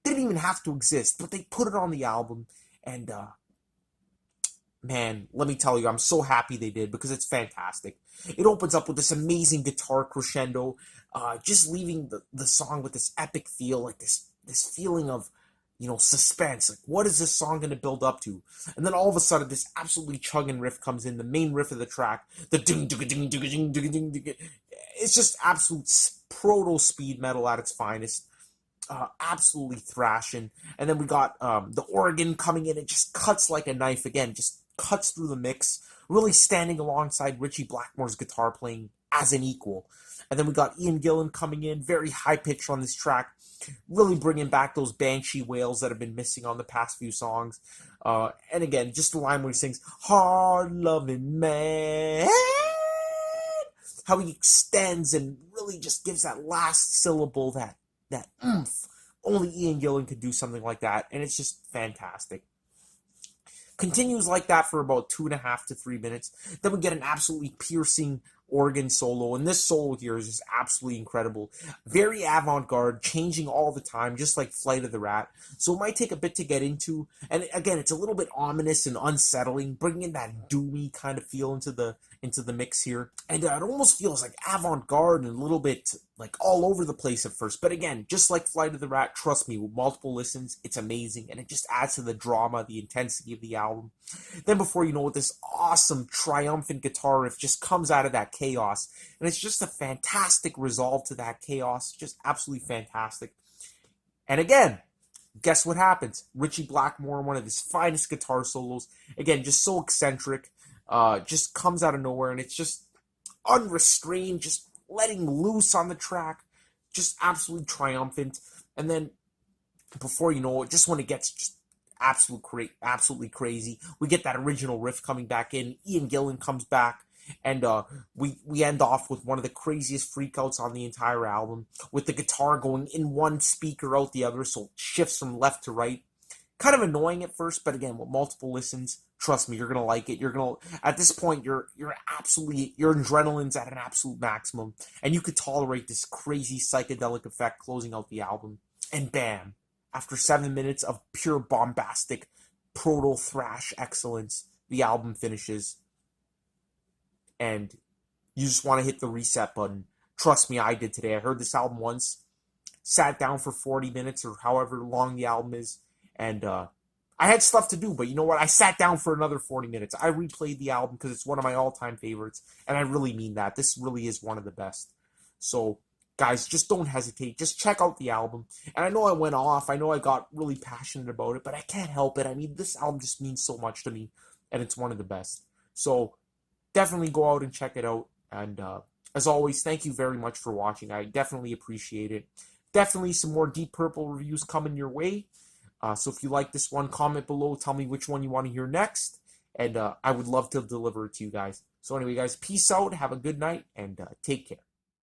S1: didn't even have to exist, but they put it on the album. And, man, let me tell you, I'm so happy they did, because it's fantastic. It opens up with this amazing guitar crescendo, just leaving the song with this epic feel, like this feeling of, suspense. Like, what is this song going to build up to? And then all of a sudden, this absolutely chugging riff comes in, the main riff of the track, the ding ding ding ding ding ding ding ding. It's just absolute proto speed metal at its finest. Absolutely thrashing. And then we got the organ coming in. It just cuts like a knife again, just cuts through the mix, really standing alongside Richie Blackmore's guitar playing as an equal. And then we got Ian Gillan coming in, very high pitched on this track, really bringing back those banshee wails that have been missing on the past few songs. And again, just the line where he sings, "Hard loving man," how he extends and really just gives that last syllable, that oomph. Only Ian Gillan could do something like that, and it's just fantastic. Continues like that for about 2.5 to 3 minutes. Then we get an absolutely piercing organ solo, and this solo here is just absolutely incredible. Very avant-garde, changing all the time, just like Flight of the Rat. So it might take a bit to get into, and again, it's a little bit ominous and unsettling, bringing in that doomy kind of feel into the mix here. And it almost feels like avant-garde and a little bit like all over the place at first. But again, just like Flight of the Rat, trust me, with multiple listens, it's amazing. And it just adds to the drama, the intensity of the album. Then before you know it, this awesome, triumphant guitar riff just comes out of that chaos. And it's just a fantastic resolve to that chaos. Just absolutely fantastic. And again, guess what happens? Richie Blackmore, one of his finest guitar solos. Again, just so eccentric. Just comes out of nowhere, and it's just unrestrained, just letting loose on the track, just absolutely triumphant. And then before you know it, just when it gets just absolutely crazy, we get that original riff coming back in. Ian Gillan comes back, and we end off with one of the craziest freakouts on the entire album, with the guitar going in one speaker out the other, so it shifts from left to right. Kind of annoying at first, but again, with multiple listens, trust me, you're gonna like it. At this point, your adrenaline's at an absolute maximum, and you could tolerate this crazy psychedelic effect closing out the album. And bam, after 7 minutes of pure bombastic proto thrash excellence, the album finishes, and you just want to hit the reset button. Trust me, I did today. I heard this album once, sat down for 40 minutes or however long the album is, and I had stuff to do, but you know what? I sat down for another 40 minutes. I replayed the album because it's one of my all-time favorites, and I really mean that. This really is one of the best. So, guys, just don't hesitate. Just check out the album. And I know I went off. I know I got really passionate about it, but I can't help it. I mean, this album just means so much to me, and it's one of the best. So, definitely go out and check it out. And as always, thank you very much for watching. I definitely appreciate it. Definitely some more Deep Purple reviews coming your way. So if you like this one, comment below. Tell me which one you want to hear next. And I would love to deliver it to you guys. So anyway, guys, peace out. Have a good night. And take care.